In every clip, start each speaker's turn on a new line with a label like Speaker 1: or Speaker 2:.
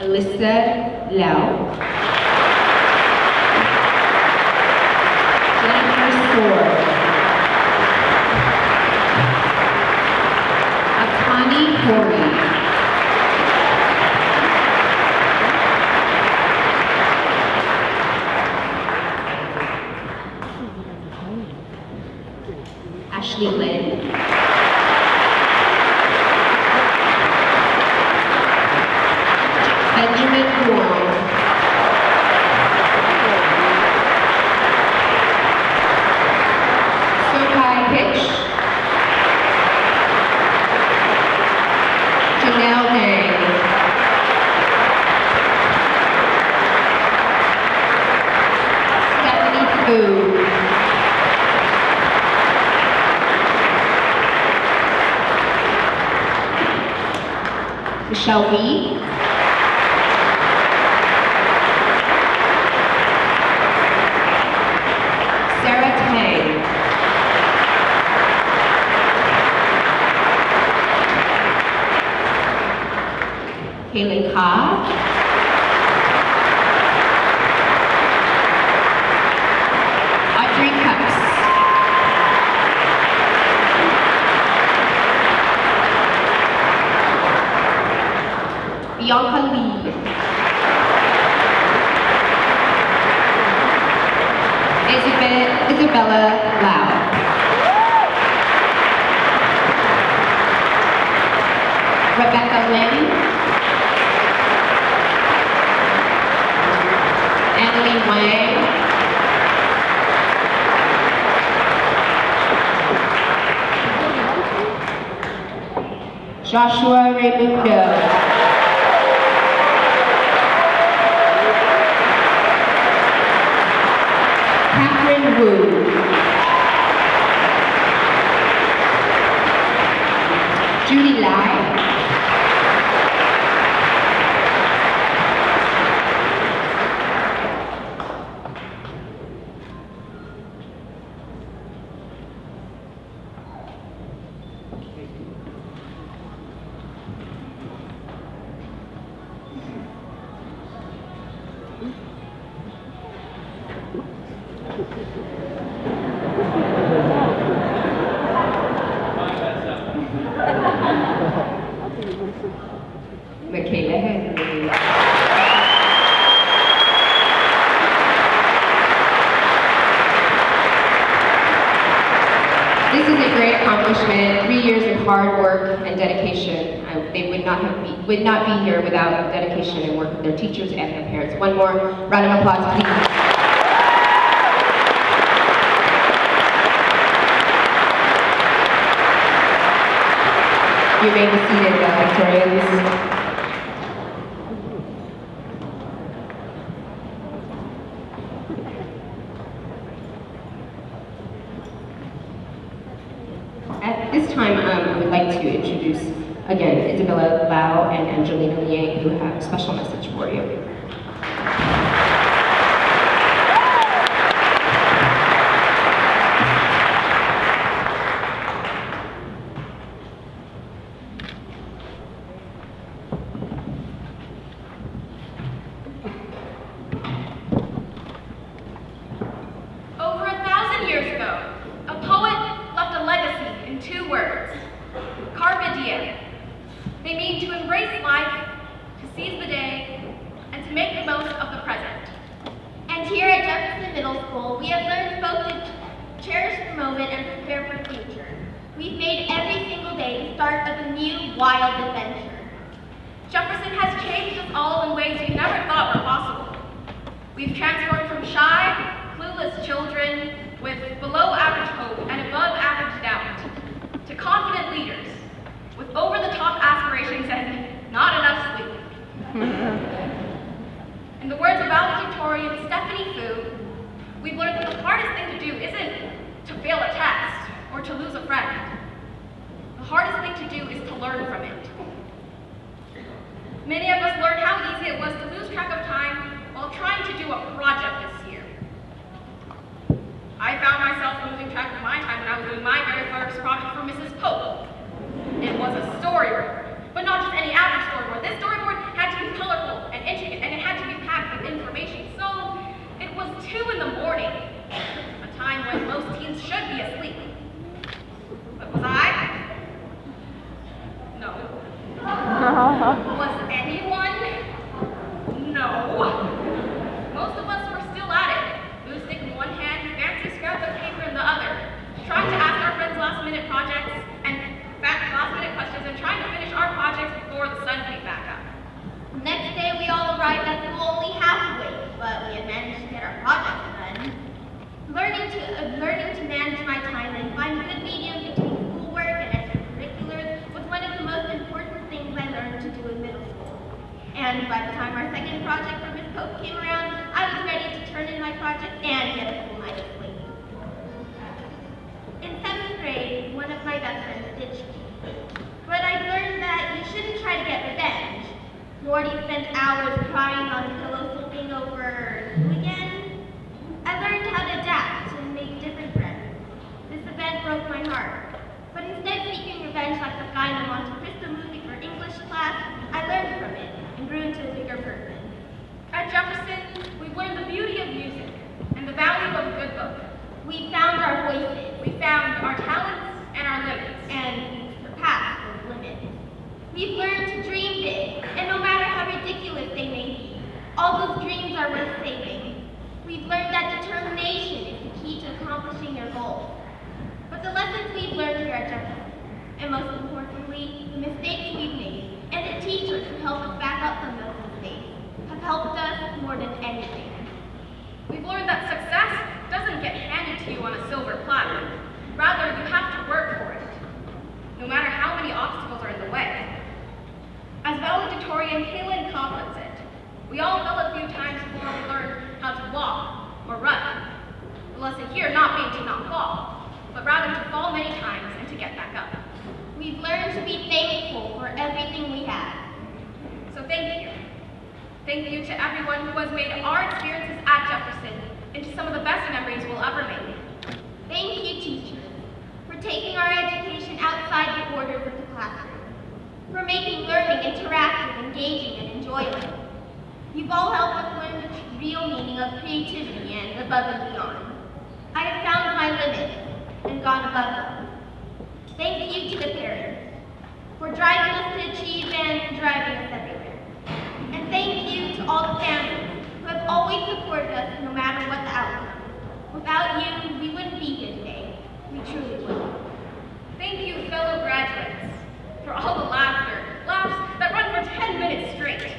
Speaker 1: Alyssa Lau, Jennifer Sword, Akani Corey, Ashley Lynn, Benjamin Wong, Sokai Pitch, Janelle Dang, Stephanie Fu, Michelle Lee, Sarah Tang, Kaylin Ka, Audrey Cups, Bianca Lee, Isabella Lau, Rebecca Lim, Emily Wang, Joshua Raimundo, Catherine Wu, Judy Lai, Michaela Henry, this is a great accomplishment. 3 years of hard work and dedication. They would not be here without dedication and work of their teachers and their parents. One more round of applause, please. You may be seated, valedictorians. At this time, I would like to introduce, again, Isabella Lau and Angelina Liang, who have a special message for you.
Speaker 2: Over 1,000 years ago, a poet left a legacy in 2 words: carpe diem. They mean to embrace life, to seize the day, and to make the most of the present.
Speaker 3: And here at Jefferson Middle School, we have learned both to cherish the moment and prepare for the future. We've made every single day the start of a new, wild adventure.
Speaker 2: Jefferson has changed us all in ways we never thought were possible. We've transformed from shy, clueless children with below-average hope and above-average doubt to confident leaders with over-the-top aspirations and not enough sleep. In the words of valedictorian Stephanie Fu, we've learned that the hardest thing to do isn't to fail a test or to lose a friend. The hardest thing to do is to learn from it. Many of us learned how easy it was to lose track of time while trying to do a project this year. I found myself losing track of my time when I was doing my very first project for Mrs. Pope. It was a storyboard, but not just any average storyboard. This storyboard had to be colorful and intricate, and it had to be packed with information. So it was 2 in the morning, a time when most teens should be asleep. But was I? No. Was anyone? No. Most of us were still at it, glue stick in one hand, fancy scrap of paper in the other, trying to ask our friends last-minute projects and last-minute questions, and trying to finish our projects before the sun came back up.
Speaker 3: The next day, we all arrived at school only halfway, but we had managed to get our projects done. Learning to manage my time and find a good medium between schoolwork and extracurriculars was one of the most important things I learned to do in middle school. And by the time our second project for Miss Pope came around, I was ready to turn in my project and get a full night of sleep. In 7th grade, one of my best friends ditched me. But I learned that you shouldn't try to get revenge, nor do you spend hours crying on the pillow flipping over you again. I learned how to adapt and make different friends. This event broke my heart. But instead of seeking revenge like the guy in the Monte Cristo movie for English class, I learned from it and grew into a bigger person.
Speaker 2: At Jefferson, we've learned the beauty of music and the value of a good book.
Speaker 3: We found our voices.
Speaker 2: We found our talents and our limits.
Speaker 3: And we surpassed those limits. We've learned to dream big, and no matter how ridiculous they may be, all those dreams are worth saving. We've learned that determination is the key to accomplishing your goals. But the lessons we've learned here at Jefferson, and most importantly, the mistakes we've made, and the teachers who helped us back up from those mistakes, have helped us more than anything.
Speaker 2: We've learned that success doesn't get handed to you on a silver platter. Rather, you have to work for it, no matter how many obstacles are in the way. As valedictorian Kaylin compliments it, we all fell a few times before we learned how to walk or run. The lesson here not being to not fall, but rather to fall many times and to get back up.
Speaker 3: We've learned to be thankful for everything we have.
Speaker 2: So thank you. Thank you to everyone who has made our experiences at Jefferson into some of the best memories we'll ever make.
Speaker 3: Thank you, teachers, for taking our education outside the borders of the classroom, for making learning interactive, engaging, and enjoyable. You've all helped us learn the real meaning of creativity and above and beyond. I have found my limits and gone above them. Thank you to the parents for driving us to achieve and driving us everywhere. And thank you to all the families who have always supported us no matter what the outcome. Without you, we wouldn't be here today. We truly wouldn't.
Speaker 2: Thank you, fellow graduates, for all the laughs that run for 10 minutes straight,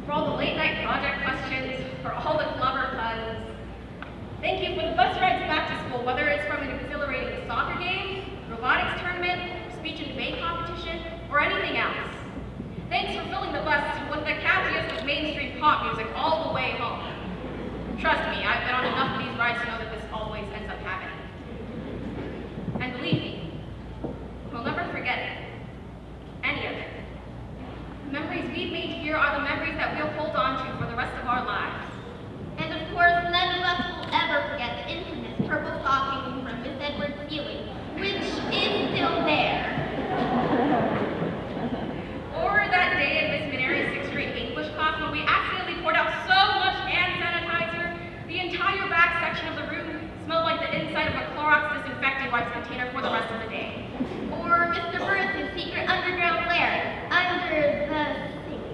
Speaker 2: for all the late-night project questions, for all the clever puns. Thank you for the bus rides back to school, whether it's from an exhilarating soccer game, robotics tournament, speech and debate competition, or anything else. Thanks for filling the bus with the catchiest of mainstream pop music all the way home. Trust me, I've been on enough of these rides to know that this always ends up happening. And believe me, we'll never forget it. Any of it. The memories we've made here are the memories that we'll hold on to for the rest of our lives.
Speaker 3: And of course, none of us will ever forget the infamous purple stocking from Miss Edwards' ceiling, which is still there.
Speaker 2: Or that day in Miss Mineri's 6th grade English class when we accidentally poured out so much hand sanitizer, the entire back section of the room smelled like the inside of a Clorox disinfecting wipes container for the rest of the day.
Speaker 3: Or Mr. Burris' secret underground lair under the sink.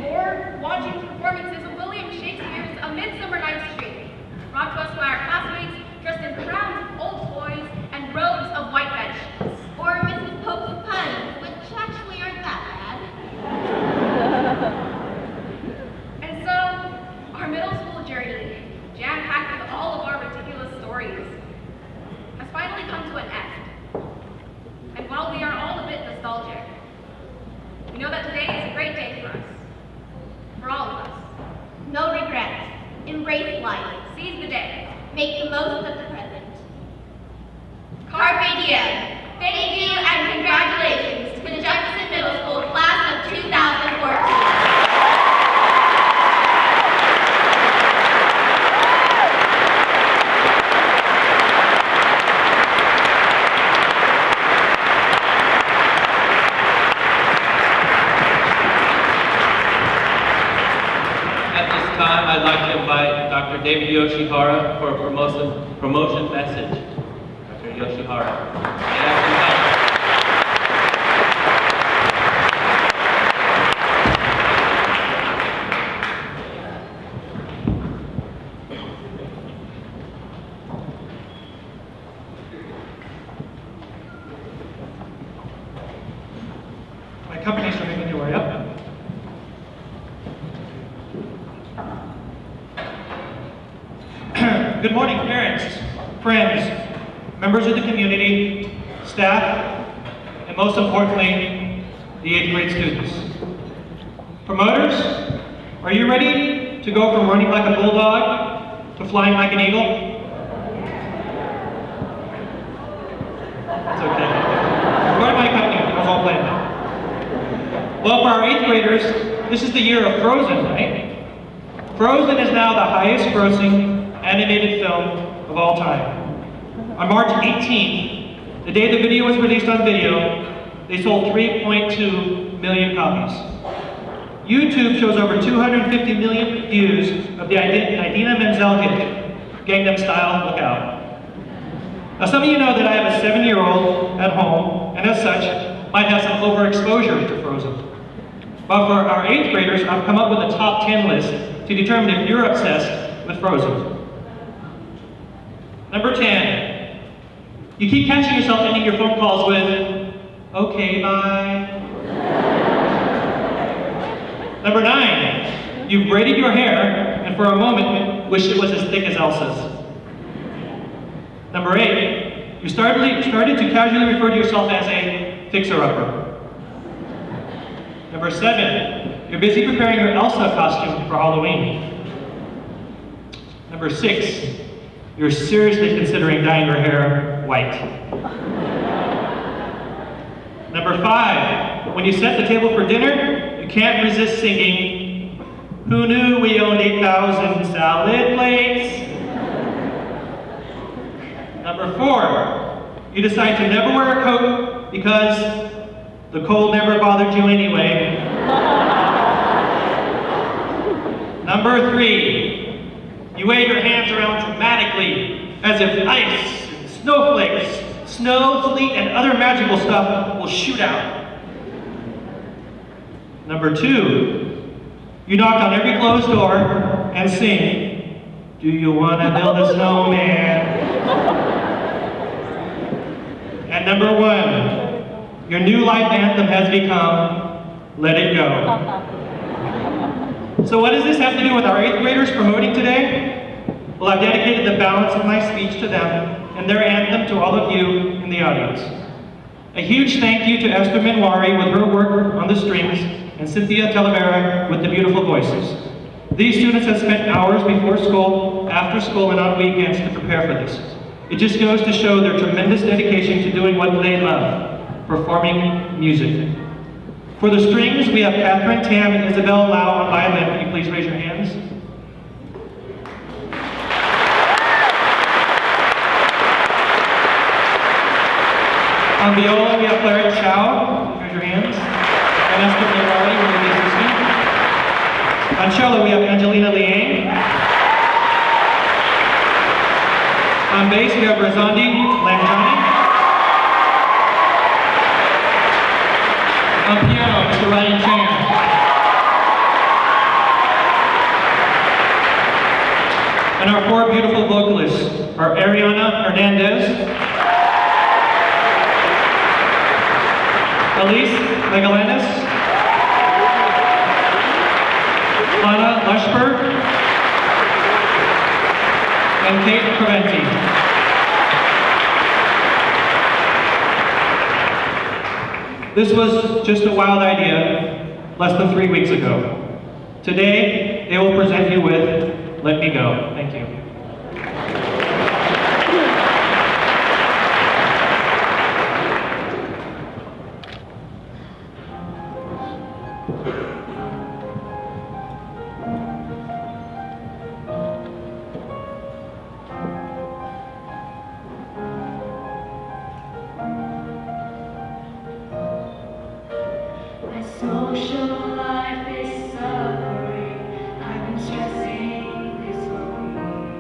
Speaker 2: Or watching performances of William Shakespeare's A Midsummer Night's Dream, brought to us by our classmates dressed in crowns of old toys and robes of white bed sheets.
Speaker 3: Or Mrs. Pope's puns, which actually aren't that bad.
Speaker 2: And so, our middle school journey, jam-packed with all of our ridiculous stories, has finally come to an end. And while we are all a bit nostalgic, we know that today is a great day for us. For all of us.
Speaker 3: No regrets. Embrace life.
Speaker 2: Seize the day.
Speaker 3: Make the most of the present.
Speaker 2: Carpe diem.
Speaker 3: Thank you and congratulations to the Jefferson Middle School class of 2014.
Speaker 4: David Yoshihara for a promotion message. Dr. Yoshihara. Good afternoon.
Speaker 5: My company's from making you worry up. Good morning, parents, friends, members of the community, staff, and most importantly, the 8th grade students. Promoters, are you ready to go from running like a bulldog to flying like an eagle? It's okay. We're going to my company, I was all planned. Well, for our 8th graders, this is the year of Frozen, right? Frozen is now the highest grossing animated film of all time. On March 18th, the day the video was released on video, they sold 3.2 million copies. YouTube shows over 250 million views of the Idina Menzel hit, Gangnam Style, Look Out. Now some of you know that I have a 7-year-old at home, and as such, might have some overexposure to Frozen. But for our 8th graders, I've come up with a top 10 list to determine if you're obsessed with Frozen. Number 10, you keep catching yourself ending your phone calls with, okay, bye. Number 9, you've braided your hair and for a moment wished it was as thick as Elsa's. Number 8, you started to casually refer to yourself as a fixer-upper. Number 7, you're busy preparing your Elsa costume for Halloween. Number 6, you're seriously considering dyeing your hair white. Number 5, when you set the table for dinner, you can't resist singing, "Who knew we owned 8,000 salad plates?" Number 4, you decide to never wear a coat because the cold never bothered you anyway. Number 3, you wave your hands around dramatically as if ice, and snowflakes, snow, sleet, and other magical stuff will shoot out. Number 2, you knock on every closed door and sing, "Do you want to build a snowman?" And number 1, your new life anthem has become, "Let It Go." So what does this have to do with our 8th graders promoting today? Well, I've dedicated the balance of my speech to them and their anthem to all of you in the audience. A huge thank you to Esther Minwari with her work on the strings and Cynthia Talavera with the beautiful voices. These students have spent hours before school, after school, and on weekends to prepare for this. It just goes to show their tremendous dedication to doing what they love, performing music. For the strings, we have Catherine Tam and Isabel Lau on violin. Can you please raise your hands? On viola, we have Claret Chow. Raise your hands. And Esther Minwari will be the assistant. On cello, we have Angelina Liang. On bass, we have Razandi Lamjani. On piano, Mr. Ryan Chan. And our 4 beautiful vocalists are Ariana Hernandez, Elise Legalanis, Lana Lushberg, and Kate Craventi. This was just a wild idea less than 3 weeks ago. Today, they will present you with Let Me Go. Thank you.
Speaker 6: Social life is suffering. I've been stressing this whole week.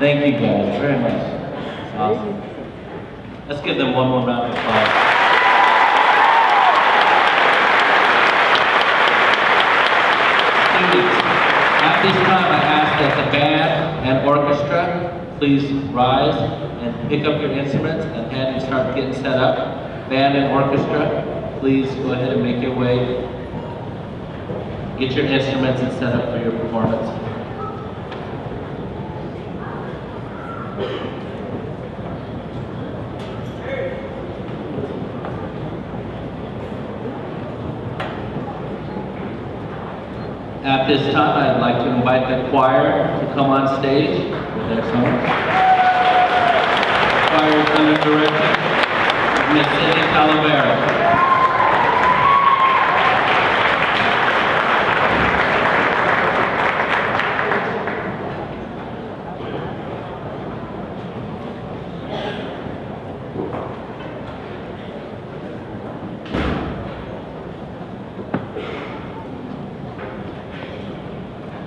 Speaker 4: Thank you guys very much. That's awesome. Let's give them one more round of applause. Students, at this time I ask that the band and orchestra please rise and pick up your instruments and head and start getting set up. Band and orchestra, please go ahead and make your way. Get your instruments and set up for your performance. At this time, I'd like to invite the choir to come on stage with their song. The choir is under direction of Miss Cindy Talavera.